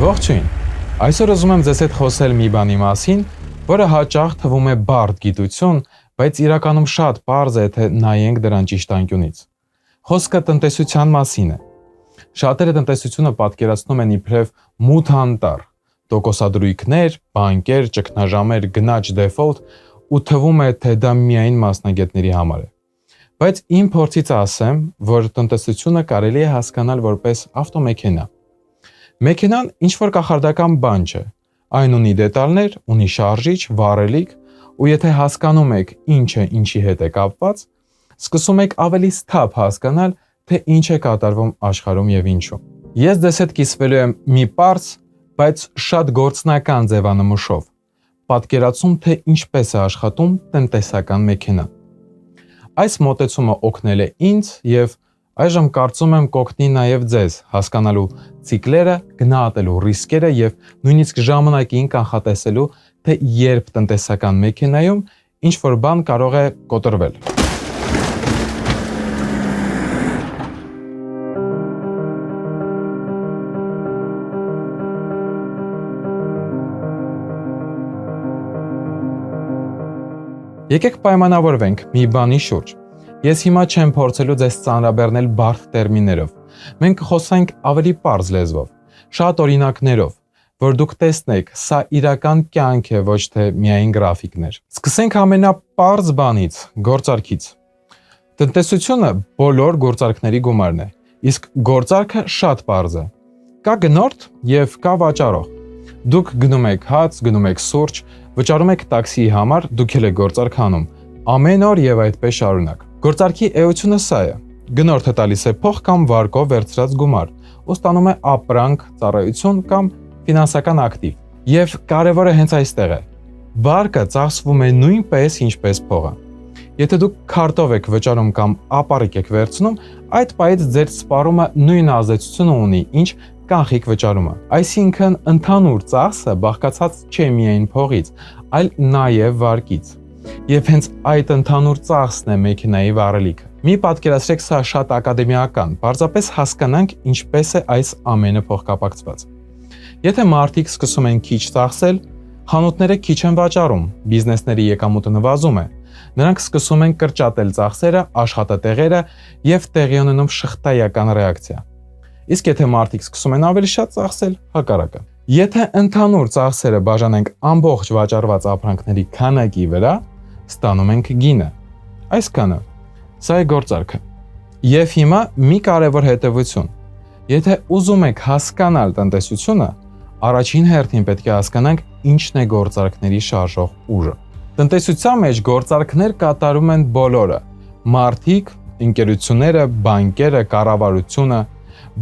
Ողջույն։ Այսօր ուզում եմ ձեզ հետ խոսել մի բանի մասին, որը հաճախ թվում է բարդ գիտություն, բայց իրականում շատ պարզ է, թե նայենք դրան ճիշտ անկյունից։ Խոսքը տնտեսության մասին է։ Շատերը տնտեսությունը պատկերացնում են իբրև մութ անտառ, տոկոսադրույքներ, բանկեր, ճգնաժամեր, գնաճ դեֆոլտ, ու թվում է, թե դա միայն մասնագետների համար է։ Բայց իմ փորձից ասեմ, որ տնտեսությունը կարելի է հասկանալ որպես ավտոմեքենա։ Մեքենան ինչ-որ կախարդական բան չէ, այն ունի դետալներ, ունի շարժիչ, վառելիք, ու եթե հասկանում եք ինչ է ինչի հետ է կապված, սկսում եք ավելի սթափ հասկանալ, թե ինչ է կատարվում աշխարհում եւ ինչու։ Ես ձեզ հետ կիսվելու եմ մի պարզ, բայց շատ գործնական ձևանմուշով, պատկերացում, թե ինչպես է աշխատում տնտեսական մեքենան։ Այս մոտեցումը օգնել է ինձ եւ այժմ կարծում եմ կօգնի նաև ձեզ հասկանալու ցիկլերը, գնահատելու ռիսկերը եւ նույնիսկ ժամանակին կանխատեսելու, թե երբ տնտեսական մեքենայում ինչ-որ բան կարող է կոտրվել։ Եկեք պայմանավորվենք մի բանի շուրջ։ Ես հիմա չեմ փորձելու ձեզ ծանրաբեռնել բարդ տերմիններով։ Մենք կխոսենք ավելի պարզ լեզվով, շատ օրինակներով, որ դուք տեսնեք, սա իրական կյանք է, ոչ թե միայն գրաֆիկներ։ Սկսենք ամենապարզ բանից, գործարքից։ Տնտեսությունը բոլոր գործարքների գումարն է, իսկ գործարքը շատ պարզ է։ Կա գնորդ եւ կա վաճառող։ Դուք գնում եք հաց, գնում եք սուրճ, վճարում եք տաքսիի համար, դուք էլ եք գործարք անում։ Ամեն օր եւ այդպես շարունակ։ Գործարքի էությունը սա է. գնորդը տալիս է փող կամ վարկով վերցրած գումար, ու ստանում է ապրանք, ծառայություն կամ ֆինանսական ակտիվ։ Եվ կարևորը հենց այստեղ է։ Վարկը ծախսվում է նույնպես ինչպես փողը։ Եթե դուք քարտով եք վճարում կամ ապառիկ եք վերցնում, այդ պահից ձեր սպառումը նույն ազդեցությունը ունի, ինչ կանխիկ վճարումը։ Այսինքն ընդհանուր ծախսը բաղկացած չէ միայն փողից, այլ նաև վարկից։ Եվ հենց այդ ընդհանուր ծախսն է մեքենայի վառելիքը։ Մի պատկերացրեք սա շատ ակադեմիական, պարզապես հասկանանք ինչպես է այս ամենը փոխկապակցված։ Եթե մարդիկ սկսում են քիչ ծախսել, խանութները քիչ են վաճառում, բիզնեսների եկամուտը նվազում է, նրանք սկսում են կրճատել ծախսերը, աշխատատեղերը եւ տեղի ունենում շղթայական ռեակցիա։ Իսկ եթե մարդիկ սկսում են ավելի շատ ծախսել, հակառակը։ Եթե ընդհանուր ծախսերը բաժանենք ամբողջ վաճառված ապրանքների քանակի վրա, ստանում ենք գինը։ Այսքանը։ Սա է գործարքը։ Եվ հիմա մի կարևոր հետևություն։ Եթե ուզում եք հասկանալ տնտեսությունը, առաջին հերթին պետք է հասկանանք ինչն է գործարքների շարժող ուժը։ Տնտեսության մեջ գործարքներ կատարում են բոլորը՝ մարդիկ, ընկերությունները, բանկերը, կառավարությունը,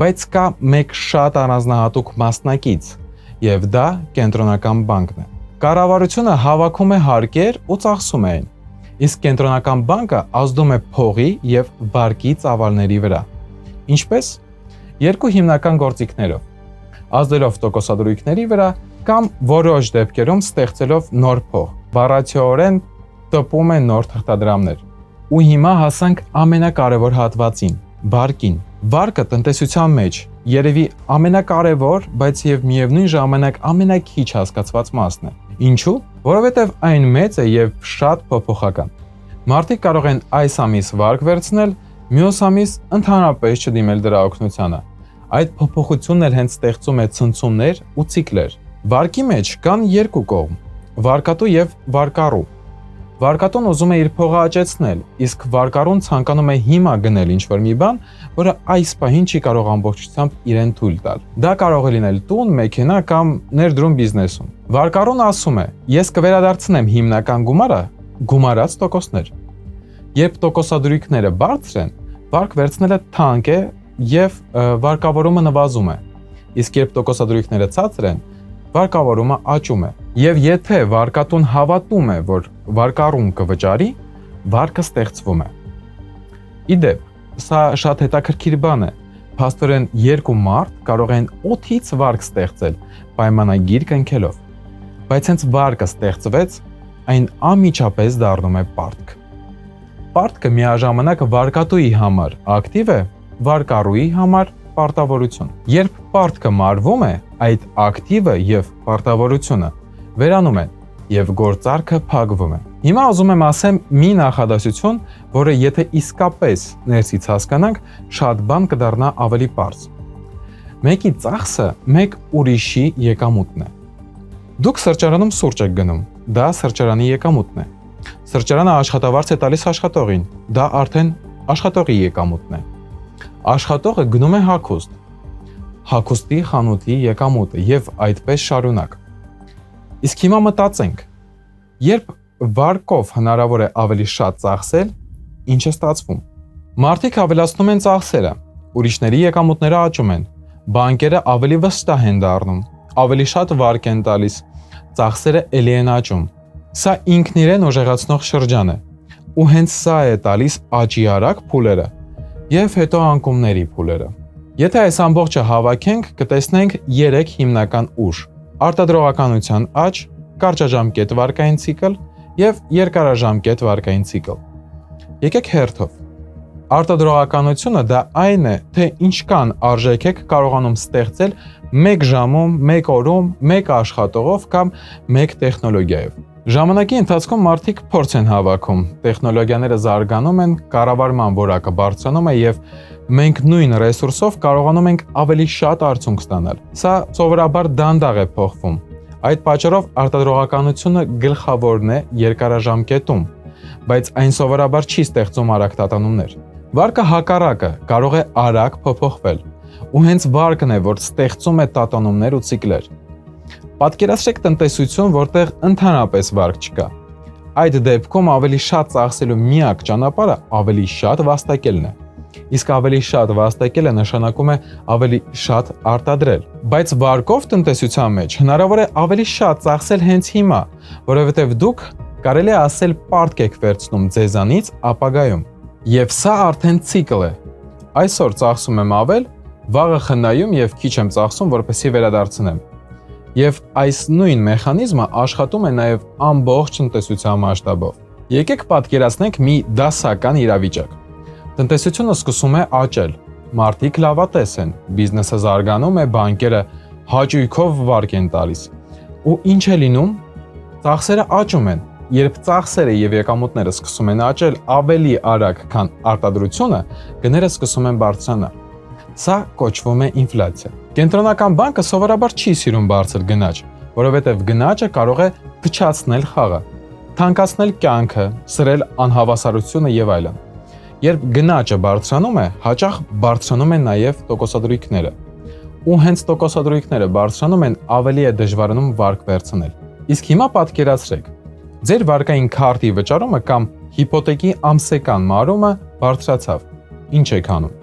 բայց կա մեկ շատ առանձնահատուկ մասնակից, եւ դա կենտրոնական բանկն է։ Կառավարությունը հավաքում է հարկեր ու ծախսում է այն, իսկ կենտրոնական բանկը ազդում է փողի եւ վարկի ծավալների վրա։ Ինչպես? Երկու հիմնական գործիքներով՝ ազդելով տոկոսադրույքների վրա կամ որոշ դեպքերում ստեղծելով նոր փող, բառացիորեն տպում է նոր թղթադրամներ։ Ու հիմա հասանք ամենակարևոր հատվածին՝ վարկին։ Վարկը տնտեսության մեջ երևի ամենակարևոր, բայց եւ միևնույն ժամանակ ամենաքիչ հասկացված մասն է։ Ինչու՞։ Որովհետեւ այն մեծ է եւ շատ փոփոխական։ Մարդիկ կարող են այս ամիս վարկ վերցնել, մյուս ամիս ընդհանրապես չդիմել դրա օգնությանը։ Այդ փոփոխությունն էլ հենց ստեղծում է ցնցումներ ու ցիկլեր։ Վարկի մեջ կան երկու կողմ՝ վարկատու եւ վարկառու։ Վարկատուն ուզում է իր փողը աճեցնել, իսկ վարկառուն ցանկանում է հիմա գնել ինչ-որ մի բան, որը այս պահին չի կարող ամբողջությամբ իրեն թույլ տալ։ Դա կարող է լինել տուն, մեքենա կամ ներդրում բիզնեսում։ Վարկառուն ասում է. ես կվերադարձնեմ հիմնական գումարը, գումարած տոկոսներ։ Երբ տոկոսադրույքները բարձր են, վարկ վերցնելը թանկ է եւ վարկավորումը նվազում է։ Իսկ երբ տոկոսադրույքները ցածր են, վարկավորումը աճում է։ Եվ եթե վարկատուն հավատում է, որ վարկառուն կվճարի, վարկը ստեղծվում է։ Իդեպ, սա շատ հետաքրքիր բան է։ Փաստորեն երկու մարդ կարող են օդից վարկ ստեղծել, պայմանագիր կնքելով։ Բայց հենց վարկը ստեղծվեց, այն անմիջապես դառնում է պարտք։ Պարտքը միաժամանակ վարկատուի համար ակտիվ է, վարկառուի համար պարտավորություն։ Երբ պարտքը մարվում է, այդ ակտիվը եւ պարտավորությունը վերանում են եւ գործարքը փակվում է։ Հիմա ուզում եմ ասեմ մի նախադասություն, որը եթե իսկապես ներսից հասկանանք, շատ բան կդառնա ավելի պարզ։ Մեկի ծախսը մեկ ուրիշի եկամուտն է։ Դուք սրճարանում սուրճ եք գնում, դա սրճարանի եկամուտն է։ Սրճարանը աշխատավարձ է տալիս աշխատողին, դա արդեն աշխատողի եկամուտն է։ Աշխատողը գնում է հագուստ, հագուստի խանութի եկամուտը եւ այդպես շարունակ։ Իսկ հիմա մտածենք, երբ վարկով հնարավոր է ավելի շատ ծախսել, ինչ է ստացվում։ Մարդիկ ավելացնում են ծախսերը, ուրիշների եկամուտները աճում են, բանկերը ավելի վստահ են դառնում, ավելի շատ վարկ են տալիս, ծախսերը ելի են աճում։ Սա ինքն իրեն օժեղացնող շրջան է, ու հենց սա է տալիս աճի արագ փուլերը եւ հետո անկումների փուլերը։ Եթե այս ամբողջը հավաքենք, կտեսնենք 3 հիմնական ուժ՝ արտադրողականության աճ, կարճաժամկետ վարկային ցիկլ եւ երկարաժամկետ վարկային ցիկլ։ Եկեք հերթով։ Արտադրողականությունը դա այն է, թե ինչքան արժեք եք կարողանում ստեղծել 1 ժամում, 1 օրում, 1 աշխատողով կամ 1 տեխնոլոգիայով։ Ժամանակի ընթացքում մարդիկ փորձ են հավաքում, տեխնոլոգիաները զարգանում են, կառավարման որակը բարձրանում է եւ մենք նույն ռեսուրսով կարողանում ենք ավելի շատ արդյունք ստանալ։ Սա սովորաբար դանդաղ է փոխվում։ Այդ պատճառով արտադրողականությունը գլխավորն է երկարաժամկետում, բայց այն սովորաբար չի ստեղծում արագ տատանումներ։ Վարկը հակառակը կարող է արագ փոփոխվել, ու հենց վարկն է, որ ստեղծում է տատանումներ ու ցիկլեր։ Պատկերացրեք տնտեսություն, որտեղ ընդհանրապես վարկ չկա։ Այդ դեպքում ավելի շատ ծախսելու միակ ճանապարհը ավելի շատ վաստակելն է։ Իսկ ավելի շատ վաստակելը նշանակում է ավելի շատ արտադրել։ Բայց վարկով տնտեսության մեջ հնարավոր է ավելի շատ ծախսել հենց հիմա, որովհետև դուք կարելի է ասել պարտք եք վերցնում ձեզանից ապագայում։ Եվ սա արդեն ցիկլ է։ Այսօր ծախսում եմ ավել, վաղը խնայում եւ քիչ եմ ծախսում, որպեսզի վերադարձնեմ։ Եվ այս նույն մեխանիզմը աշխատում է նաև ամբողջ տնտեսության մասշտաբով։ Եկեք պատկերացնենք մի դասական իրավիճակ։ Տնտեսությունը սկսում է աճել, մարդիկ լավատես են, բիզնեսը զարգանում է, բանկերը հաճույքով վարկ են տալիս։ Ու ինչ է լինում։ Ծախսերը աճում են։ Երբ ծախսերը եւ եկամուտները սկսում են աճել ավելի արագ, քան արտադրությունը, գները սկսում են բարձրանալ։ Սա կոչվում է ինֆլյացիա։ Կենտրոնական բանկը սովորաբար չի սիրում բարձր գնաճ, որովհետև գնաճը կարող է փչացնել խաղը, թանկացնել կյանքը, սրել անհավասարությունը եւ այլն։ Երբ գնաճը բարձրանում է, հաճախ բարձրանում են նաեւ տոկոսադրույքները։ Ու հենց տոկոսադրույքները բարձրանում են, ավելի է դժվարանում վարկ վերցնել։ Իսկ հիմա պատկերացրեք, ձեր վարկային քարտի վճարումը կամ հիփոթեկի ամսական մարումը բարձրացավ։ Ինչ եք անում։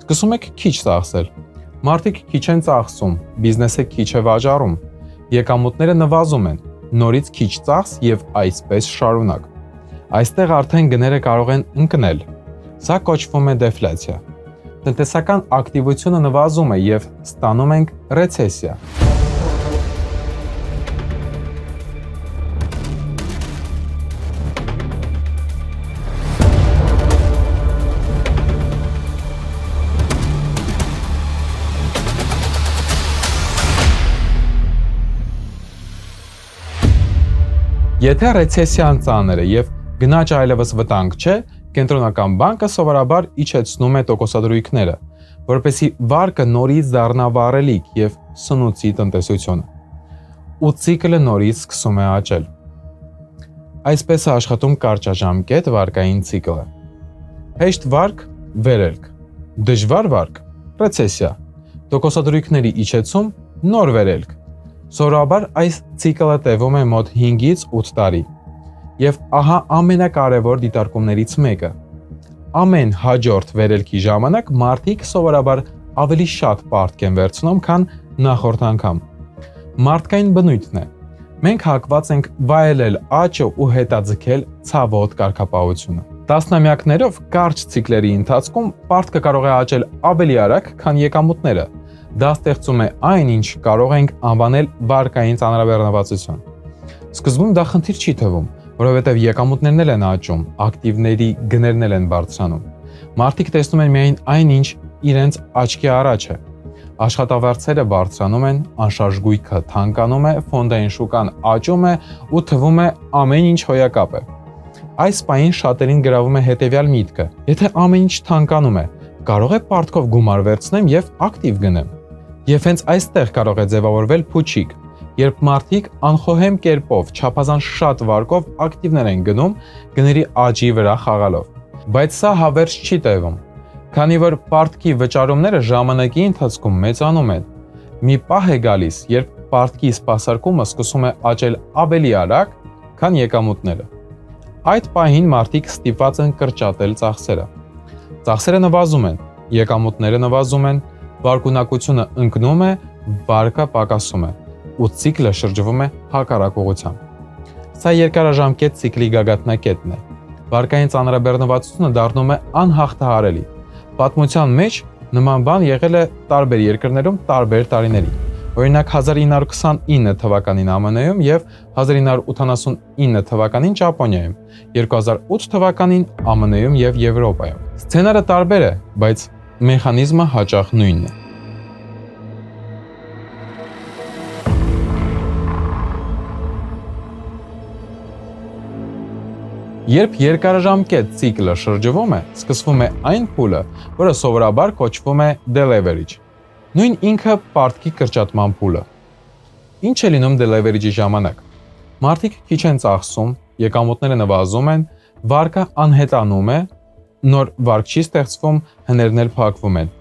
Սկսում եք քիչ ծախսել։ Մարդիկ քիչ են ծախսում, բիզնեսը քիչ է վաճառում, եկամուտները նվազում են, նորից քիչ ծախս եւ այսպես շարունակ։ Այստեղ արդեն գները կարող են ընկնել։ Սա կոչվում է դեֆլյացիա։ Տնտեսական ակտիվությունը նվազում է եւ ստանում ենք ռեցեսիա։ Եթե ռեցեսիան ծանր է եւ գնաճը այլևս վտանգ չէ, կենտրոնական բանկը սովորաբար իջեցնում է տոկոսադրույքները, որպեսզի վարկը նորից դառնա վառելիք եւ սնուցի տնտեսությունը։ Ու ցիկլը նորից սկսում է աճել։ Այսպես է աշխատում կարճաժամկետ վարկային ցիկլը։ Հեշտ վարկ՝ վերելք, դժվար վարկ՝ ռեցեսիա, տոկոսադրույքների իջեցում՝ նոր վերելք։ Սովորաբար այս ցիկլը տևում է մոտ 5-ից 8 տարի։ Եվ ահա ամենակարևոր դիտարկումներից մեկը։ Ամեն հաջորդ վերելքի ժամանակ մարդիկ սովորաբար ավելի շատ պարտք են վերցնում, քան նախորդ անգամ։ Մարդկային բնույթն է։ Մենք հակված ենք վայելել աճը ու հետաձգել ցավոտ կարգապահությունը։ Տասնամյակներով կարճ ցիկլերի ընթացքում պարտքը կարող է աճել ավելի արագ, քան եկամուտները։ Դա ստեղծում է այն, ինչ կարող ենք անվանել վարկային ծանրաբեռնվածություն։ Սկզբում դա խնդիր չի թվում, որովհետև եկամուտներն էլ են աճում, ակտիվների գներն էլ են բարձրանում։ Մարդիկ տեսնում են միայն այն, ինչ իրենց աչքի առաջ է։ Աշխատավարձերը բարձրանում են, անշարժ գույքը թանկանում է, ֆոնդային շուկան աճում է ու թվում է ամեն ինչ հոյակապ է։ Այս պահին շատերին գրավում է հետևյալ միտքը. եթե ամեն ինչ թանկանում է, կարող է պարտքով գումար վերցնեմ եւ ակտիվ գնեմ։ Եվ հենց այստեղ կարող է ձևավորվել փուչիկ, երբ մարդիկ անխոհեմ կերպով, չափազանց շատ վարկով ակտիվներ են գնում գների աճի վրա խաղալով։ Բայց սա հավերժ չի տևում, քանի որ պարտքի վճարումները ժամանակի ընթացքում մեծանում են։ Մի պահ է գալիս, երբ պարտքի սպասարկումը սկսում է աճել ավելի արագ, քան եկամուտները։ Այդ պահին մարդիկ ստիպված են կրճատել ծախսերը։ Ծախսերը նվազում են, եկամուտները նվազում են, վարկունակությունը ընկնում է, վարկը պակասում է, ու ցիկլը շրջվում է հակառակ ուղղությամբ։ Սա երկարաժամկետ ցիկլի գագաթնակետն է։ Վարկային ծանրաբեռնվածությունը դառնում է անհաղթահարելի։ Պատմության մեջ նման բան եղել է տարբեր երկրներում տարբեր տարիների։ Օրինակ 1929 թվականին ԱՄՆ-ում եւ 1989 թվականին Ճապոնիայում, 2008 թվականին ԱՄՆ-ում եւ Եվրոպայում։ Սցենարը տարբեր է, բայց մեխանիզմը հաճախ նույնն է։ Երբ երկարաժամկետ ցիկլը շրջվում է, սկսվում է այն փուլը, որը սովորաբար կոչվում է deleverage։ Նույն ինքը պարտքի կրճատման փուլը։ Ինչ է լինում deleverage-ի ժամանակ։ Մարդիկ քիչ են ծախսում, եկամուտները նվազում են, վարկը անհետանում է, նոր վարկ չի ստեղծվում, հներներ փակվում են։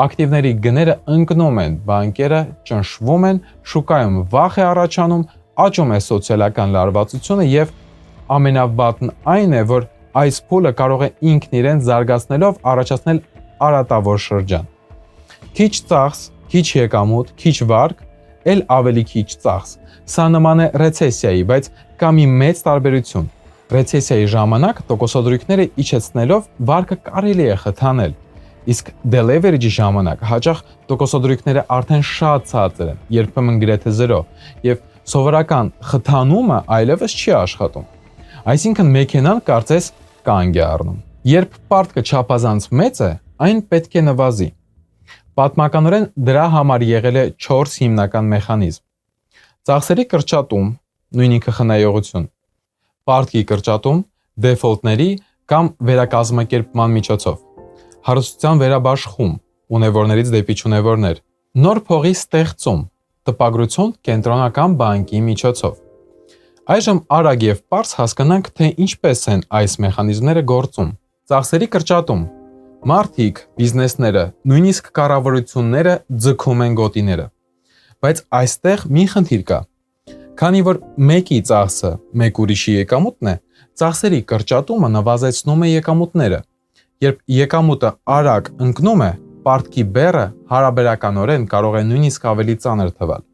Ակտիվների գները ընկնում են, բանկերը ճնշվում են, շուկայում վախ է առաջանում, աճում է սոցիալական լարվածությունը եւ ամենավատն այն է, որ այս փուլը կարող է ինքն իրեն զարգացնելով առաջացնել արատավոր շրջան։ Քիչ ծախս, քիչ եկամուտ, քիչ վարկ, էլ ավելի քիչ ծախս։ Սա նման է ռեցեսիայի, բայց կա մի մեծ տարբերություն։ Ռեցեսիայի ժամանակ տոկոսադրույքները իջեցնելով վարկը կարելի է խթանել, իսկ deleverage-ի ժամանակ հաճախ տոկոսադրույքները արդեն շատ ցածր են, երբեմն գրեթե 0, եւ սովորական խթանումը այլևս չի աշխատում։ Այսինքն մեքենան կարծես կանգ է առնում։ Երբ պարտքը չափազանց մեծ է, այն պետք է նվազի։ Պատմականորեն դրա համար եղել է 4 հիմնական մեխանիզմ։ Ծախսերի կրճատում, նույն ինքը խնայողություն, պարտքի կրճատում, դեֆոլտների կամ վերակազմակերպման միջոցով, հարստության վերաբաշխում, ունևորներից դեպի չունևորներ, նոր փողի ստեղծում, տպագրություն կենտրոնական բանկի միջոցով։ Այժմ արագ եւ պարզ հասկանանք, թե ինչպես են այս մեխանիզմները գործում։ Ծախսերի կրճատում։ Մարդիկ, բիզնեսները, նույնիսկ կառավարությունները ձգում են գոտիները։ Բայց այստեղ մի խնդիր կա։ Քանի որ մեկի ծախսը մեկ ուրիշի եկամուտն է, ծախսերի կրճատումը նվազեցնում է եկամուտները։ Երբ եկամուտը արագ ընկնում է, պարտքի բեռը հարաբերականորեն կարող է նույնիսկ ավելի ծանր թվալ։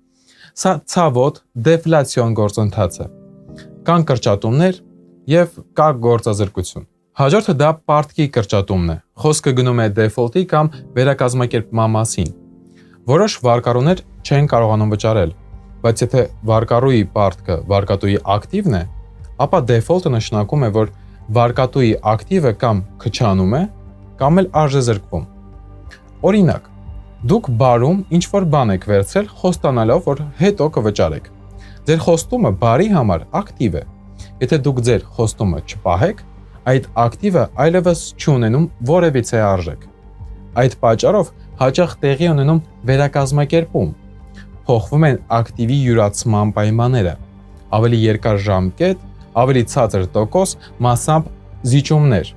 Սա ցավոտ դեֆլացիոն գործընթաց է։ Կան կրճատումներ եւ կա գործազրկություն։ Հաջորդը դա պարտքի կրճատումն է։ Խոսքը գնում է դեֆոլտի կամ վերակազմակերպման մասին։ Որոշ վարկառուներ չեն կարողանում վճարել, բայց եթե վարկառուի պարտքը վարկատուի ակտիվն է, ապա դեֆոլտը նշանակում է, որ վարկատուի ակտիվը կամ քչանում է, կամ էլ արժեզրկվում։ Օրինակ, դուք բարում ինչ-որ բան եք վերցրել, խոստանալով, որ հետո կվճարեք։ Ձեր խոստումը բարի համար ակտիվ է։ Եթե դուք ձեր խոստումը չպահեք, այդ ակտիվը այլևս չունենում որևիցե արժեք։ Այդ պատճառով հաճախ տեղի ունենում վերակազմակերպում։ Փոխվում են ակտիվի յուրացման պայմանները։ Ավելի երկար ժամկետ, ավելի ցածր տոկոս, մասամբ զիջումներ։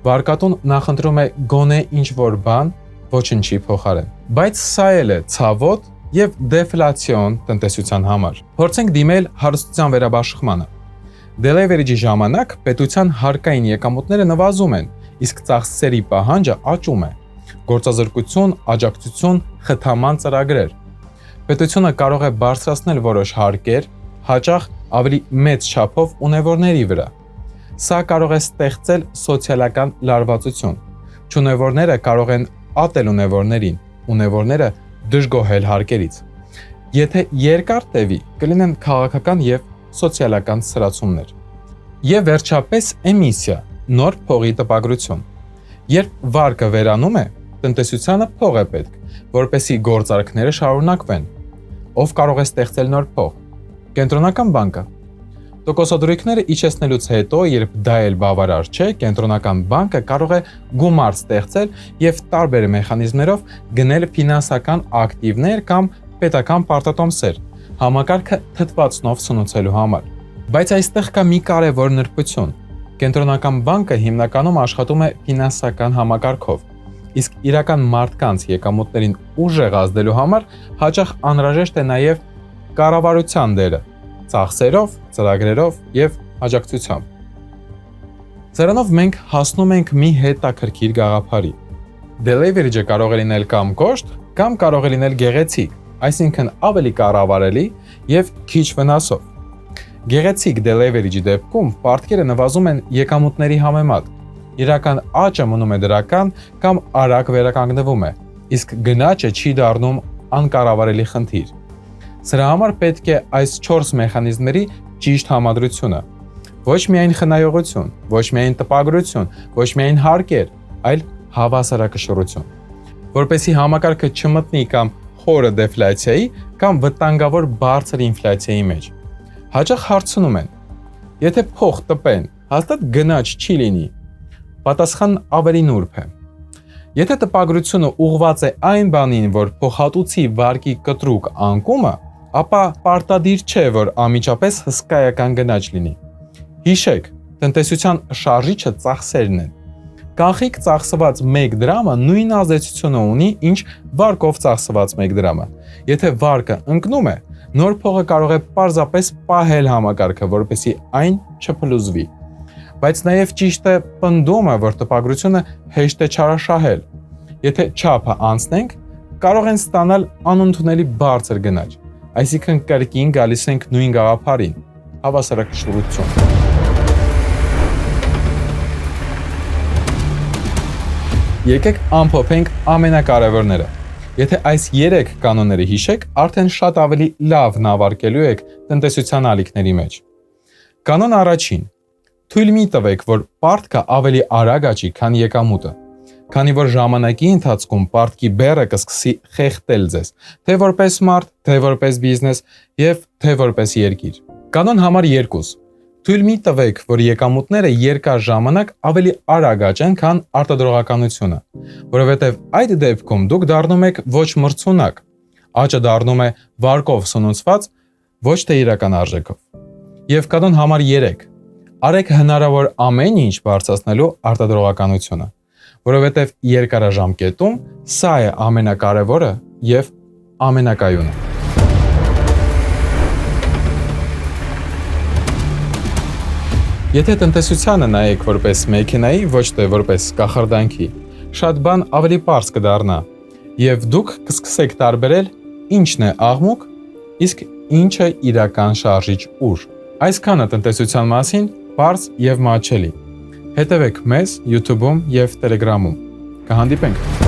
Վարկատուն նախընտրում է գոնե ինչ-որ բան, ոչնչի փոխարեն։ Բայց սա էլ է ցավոտ եւ դեֆլացիոն տնտեսության համար։ Փորձենք դիմել հարստության վերաբաշխմանը։ Deleverage-ի ժամանակ պետության հարկային եկամուտները նվազում են, իսկ ծախսերի պահանջը աճում է։ Գործազրկություն, աջակցություն, խթանման ծրագրեր։ Պետությունը կարող է բարձրացնել որոշ հարկեր, հաճախ ավելի մեծ չափով ունևորների վրա։ Սա կարող է ստեղծել սոցիալական լարվածություն։ Չունևորները կարող են ատել ունևորներին, ունևորները դժգոհել հարկերից։ Եթե երկար տևի, կլինեն քաղաքական եւ սոցիալական սրացումներ։ Եվ վերջապես էմիսիա, նոր փողի տպագրություն։ Երբ վարկը վերանում է, տնտեսությանը փող է պետք, որպեսզի գործարքները շարունակվեն։ Ով կարող է ստեղծել նոր փող։ Կենտրոնական բանկը։ Տոկոսադրույքները իջեցնելուց հետո, երբ դա էլ բավարար չէ, կենտրոնական բանկը կարող է գումար ստեղծել եւ տարբեր մեխանիզմներով գնել ֆինանսական ակտիվներ կամ պետական պարտատոմսեր, համակարգը թթվածնով սնուցելու համար։ Բայց այստեղ կա մի կարևոր նրբություն։ Կենտրոնական բանկը հիմնականում աշխատում է ֆինանսական համակարգով, իսկ իրական մարդկանց եկամուտներին ուժեղ ազդելու համար հաճախ անհրաժեշտ է նաեւ կառավարության դերը, ծախսերով, ծրագրերով եւ աջակցությամբ։ Սրանով մենք հասնում ենք մի հետաքրքիր գաղափարի։ Deleverage-ը կարող է լինել կամ կոշտ, կամ կարող է լինել գեղեցիկ, այսինքն ավելի կառավարելի եւ քիչ վնասով։ Գեղեցիկ deleverage-ի դեպքում պարտքերը նվազում են եկամուտների համեմատ, իրական աճը մնում է դրական կամ արագ վերականգնվում է, իսկ գնաճը չի դառնում անկառավարելի խնդիր։ Սրա համար պետք է այս 4 մեխանիզմների ճիշտ համադրությունը։ Ոչ միայն խնայողություն, ոչ միայն տպագրություն, ոչ միայն հարկեր, այլ հավասարակշռություն։ Որպեսզի համակարգը չմտնի կամ խորը դեֆլյացիայի կամ վտանգավոր բարձր ինֆլյացիայի մեջ։ Հաճախ հարցնում են. եթե փող տպեն, հաստատ գնաճ չի լինի։ Պատասխանն ավելի նուրբ է։ Եթե տպագրությունը ուղղված է այն բանին, որ փոխհատուցի վարկի կտրուկ անկումը, ապա պարտադիր չէ, որ անմիջապես հսկայական գնաճ լինի։ Հիշեք, տնտեսության շարժիչը ծախսերն են։ Կանխիկ ծախսված 1 դրամը նույն ազդեցությունը ունի, ինչ վարկով ծախսված 1 դրամը։ Եթե վարկը ընկնում է, նոր փողը կարող է պարզապես պահել համակարգը, որպեսզի այն չփլուզվի։ Բայց նաև ճիշտ է պնդումը, որ տպագրությունը հեշտ է չարաշահել։ Եթե չափը անցնենք, կարող են ստանալ անընդունելի բարձր գնաճ, այսինքն կրկին գալիս ենք նույն գաղափարին՝ հավասարակշռություն։ Եկեք ամփոփենք ամենակարևորները։ Եթե այս 3 կանոնները հիշեք, արդեն շատ ավելի լավ նավարկելու եք տնտեսության ալիքների մեջ։ Կանոն առաջին. թույլ մի տվեք, որ պարտքը ավելի արագ աճի, քան եկամուտը, քանի որ ժամանակի ընթացքում պարտքի բեռը կսկսի խեղդել ձեզ, թե որպես մարդ, թե որպես բիզնես եւ թե որպես երկիր։ Կանոն համար 2. Թույլ մի տվեք, որ եկամուտները երկար ժամանակ ավելի արագ աճեն, քան արտադրողականությունը, որովհետև այդ դեպքում դուք դառնում եք ոչ մրցունակ, աճը դառնում է վարկով սնուցված, ոչ թե իրական արժեքով։ Եվ կանոն համար 3. Արեք հնարավոր ամեն ինչ բարձրացնելու արտադրողականությունը, որովհետև երկարաժամկետում սա է ամենակարևորը եւ ամենակայունը։ Եթե տնտեսությանը նայեք որպես մեքենայի, ոչ թե որպես կախարդանքի, շատ բան ավելի պարզ կդառնա, եւ դուք կսկսեք տարբերել ինչն է աղմուկ, իսկ ինչը իրական շարժիչ ուժ։ Այսքանը տնտեսության մասին պարզ եւ մատչելի։ Հետևեք մեզ YouTube-ում եւ Telegram-ում։ Կհանդիպենք։